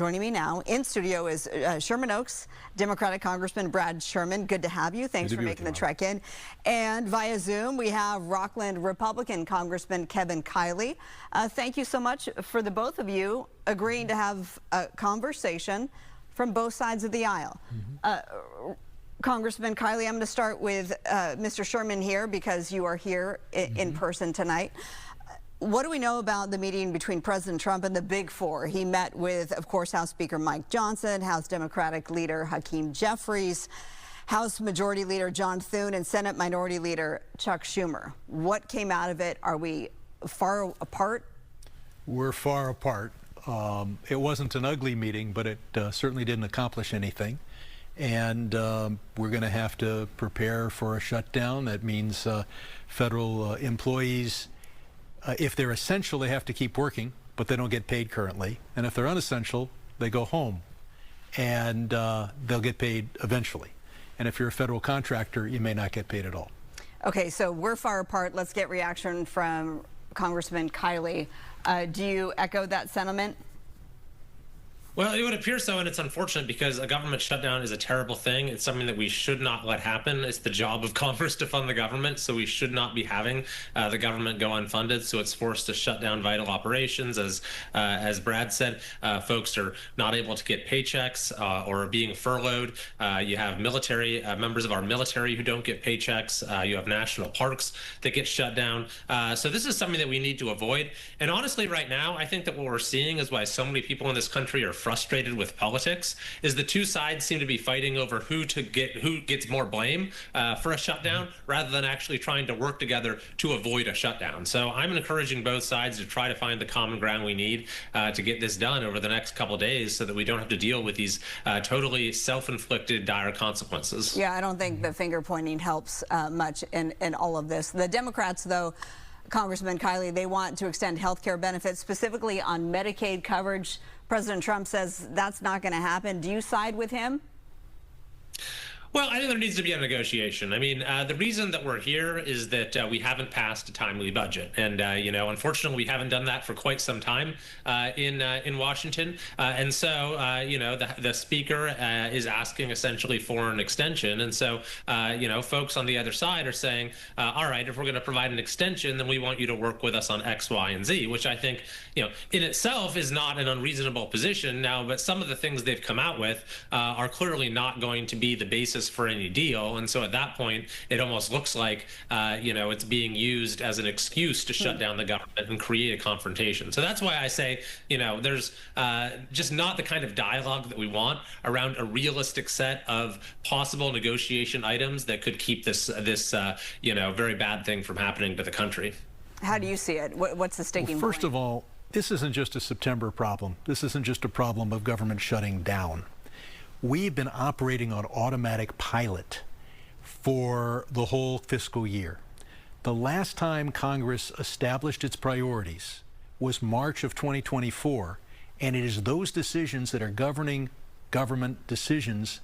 Joining me now in studio is Sherman Oaks, Democratic Congressman Brad Sherman. Good to have you. Thanks for making the trek in. And via Zoom, we have Rockland Republican Congressman Kevin Kiley. Thank you so much for the both of you agreeing to have a conversation from both sides of the aisle. Congressman Kiley, I'm going to start with Mr. Sherman here because you are here in person tonight. What do we know about the meeting between President Trump and the Big Four? He met with, of course, House Speaker Mike Johnson, House Democratic Leader Hakeem Jeffries, House Majority Leader John Thune, and Senate Minority Leader Chuck Schumer. What came out of it? Are we far apart? We're far apart. It wasn't an ugly meeting, but it certainly didn't accomplish anything. And we're going to have to prepare for a shutdown. That means federal employees, if they're essential, they have to keep working, but they don't get paid currently. And if they're unessential, they go home, and they'll get paid eventually. And if you're a federal contractor, you may not get paid at all. Okay, so we're far apart. Let's get reaction from Congressman Kiley. Do you echo that sentiment? Well, it would appear so, and it's unfortunate because a government shutdown is a terrible thing. It's something that we should not let happen. It's the job of Congress to fund the government, so we should not be having the government go unfunded. So it's forced to shut down vital operations. As Brad said, folks are not able to get paychecks or are being furloughed. You have military members of our military who don't get paychecks. You have national parks that get shut down. So this is something that we need to avoid. And honestly, right now, I think that what we're seeing is why so many people in this country are frustrated with politics is the two sides seem to be fighting over who gets more blame for a shutdown rather than actually trying to work together to avoid a shutdown. So I'm encouraging both sides to try to find the common ground we need to get this done over the next couple of days so that we don't have to deal with these totally self-inflicted dire consequences. Yeah, I don't think the finger pointing helps much in all of this. The Democrats, though, Congressman Kiley, they want to extend health care benefits, specifically on Medicaid coverage. President Trump says that's not going to happen. Do you side with him? Well, I think there needs to be a negotiation. I mean, the reason that we're here is that we haven't passed a timely budget. And, unfortunately, we haven't done that for quite some time in Washington. And so, the speaker is asking essentially for an extension. And so, folks on the other side are saying, all right, if we're going to provide an extension, then we want you to work with us on X, Y, and Z, which I think, in itself is not an unreasonable position now. But some of the things they've come out with are clearly not going to be the basis for any deal. And so at that point, it almost looks like, it's being used as an excuse to shut down the government and create a confrontation. So that's why I say, there's just not the kind of dialogue that we want around a realistic set of possible negotiation items that could keep this very bad thing from happening to the country. How do you see it? What's the sticking point? First of all, this isn't just a September problem. This isn't just a problem of government shutting down. We've been operating on automatic pilot for the whole fiscal year. The last time Congress established its priorities was March of 2024, and it is those decisions that are governing government decisions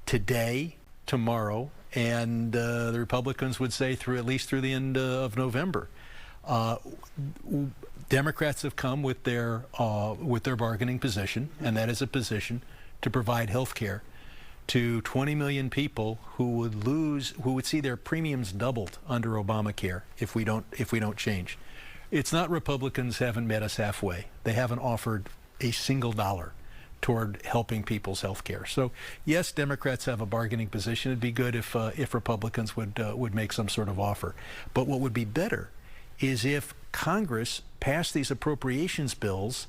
today, tomorrow, and the Republicans would say at least through the end of November. Democrats have come with their bargaining position, and that is a position to provide health care to 20 million people who would see their premiums doubled under Obamacare if we don't change. It's not Republicans haven't met us halfway. They haven't offered a single dollar toward helping people's health care. So yes, Democrats have a bargaining position. It'd be good if Republicans would make some sort of offer. But what would be better is if Congress passed these appropriations bills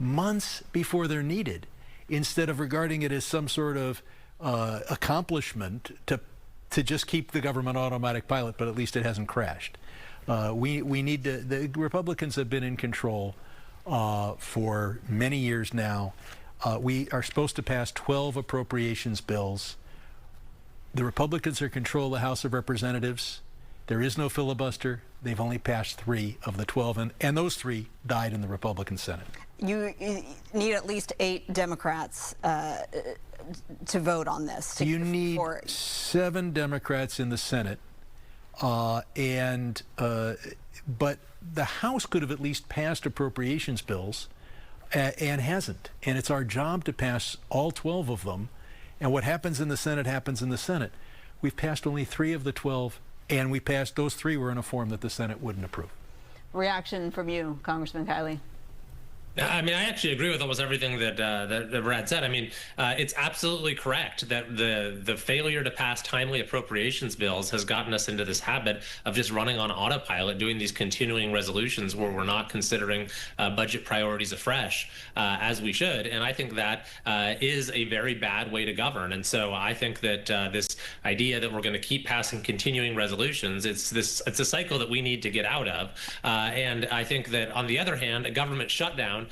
months before they're needed, instead of regarding it as some sort of accomplishment to just keep the government automatic pilot, but at least it hasn't crashed. We need to, the Republicans have been in control for many years now. We are supposed to pass 12 appropriations bills. The Republicans are in control of the House of Representatives. There is no filibuster. They've only passed 3 of the 12, and those 3 died in the Republican Senate. You need at least 8 Democrats to vote on this. You need 7 Democrats in the Senate, but the House could have at least passed appropriations bills and hasn't. And it's our job to pass all 12 of them. And what happens in the Senate happens in the Senate. We've passed only 3 of the 12, and we passed those 3 were in a form that the Senate wouldn't approve. Reaction from you, Congressman Kiley. I mean, I actually agree with almost everything that Brad said. I mean, it's absolutely correct that the failure to pass timely appropriations bills has gotten us into this habit of just running on autopilot, doing these continuing resolutions where we're not considering budget priorities afresh as we should. And I think that is a very bad way to govern. And so I think that this idea that we're going to keep passing continuing resolutions, it's a cycle that we need to get out of. And I think that on the other hand, a government shutdown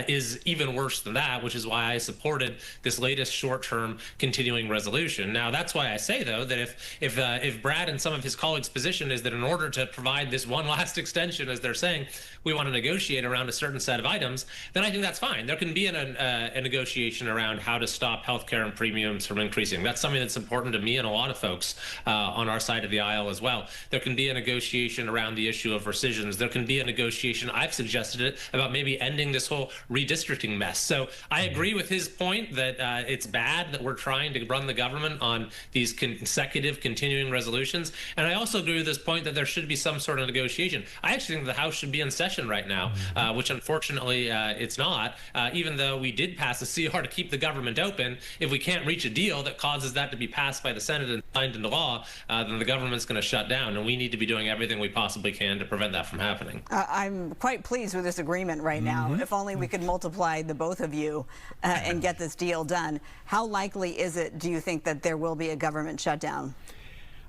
is even worse than that, which is why I supported this latest short-term continuing resolution. Now, that's why I say, though, that if Brad and some of his colleagues' position is that in order to provide this one last extension, as they're saying, we want to negotiate around a certain set of items, then I think that's fine. There can be a negotiation around how to stop healthcare and premiums from increasing. That's something that's important to me and a lot of folks on our side of the aisle as well. There can be a negotiation around the issue of rescissions. There can be a negotiation, I've suggested it, about maybe ending this whole redistricting mess. So I agree with his point that it's bad that we're trying to run the government on these consecutive continuing resolutions. And I also agree with his point that there should be some sort of negotiation. I actually think the House should be in session right now, which unfortunately it's not, even though we did pass a CR to keep the government open. If we can't reach a deal that causes that to be passed by the Senate and signed into law, then the government's going to shut down. And we need to be doing everything we possibly can to prevent that from happening. I'm quite pleased with this agreement right now. If only we could multiply the both of you and get this deal done. How likely is it, do you think, that there will be a government shutdown?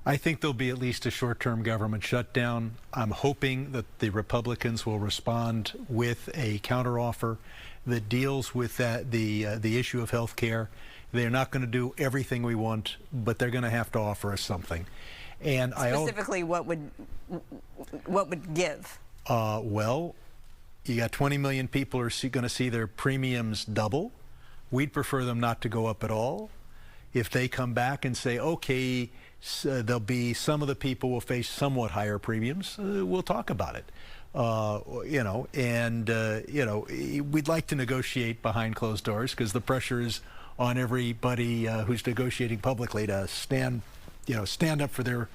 I think there'll be at least a short-term government shutdown. I'm hoping that the Republicans will respond with a counteroffer that deals with the issue of health care. They're not going to do everything we want, but they're going to have to offer us something. And specifically, what would give? Well, you got 20 million people are going to see their premiums double. We'd prefer them not to go up at all. If they come back and say, okay, there'll be some of the people will face somewhat higher premiums, we'll talk about it. We'd like to negotiate behind closed doors because the pressure is on everybody who's negotiating publicly to stand up for their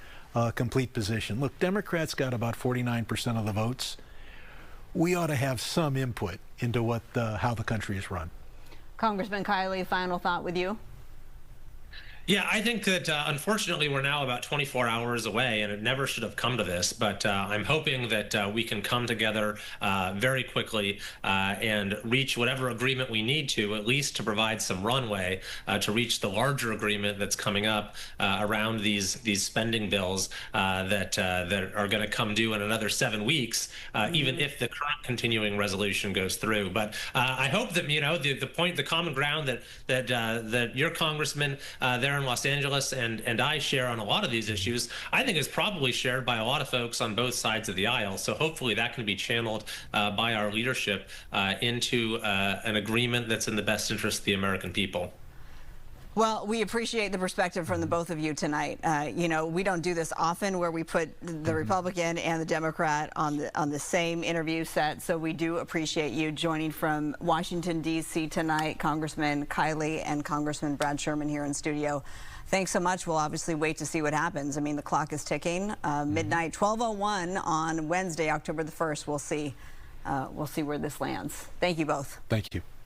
complete position. Look, Democrats got about 49% of the votes. We ought to have some input into how the country is run. Congressman Kiley, final thought with you. Yeah, I think that unfortunately we're now about 24 hours away, and it never should have come to this. But I'm hoping that we can come together very quickly and reach whatever agreement we need to, at least to provide some runway to reach the larger agreement that's coming up around these spending bills that are going to come due in another 7 weeks, even if the current continuing resolution goes through. But I hope that the common ground that your congressman there in Los Angeles and I share on a lot of these issues, I think is probably shared by a lot of folks on both sides of the aisle. So hopefully that can be channeled by our leadership into an agreement that's in the best interest of the American people. Well, we appreciate the perspective from the both of you tonight. We don't do this often where we put the Republican and the Democrat on the same interview set, so we do appreciate you joining from Washington, D.C. tonight, Congressman Kiley and Congressman Brad Sherman here in studio. Thanks so much. We'll obviously wait to see what happens. I mean, the clock is ticking. Midnight, 12:01 on Wednesday, October the 1st. We'll see where this lands. Thank you both. Thank you.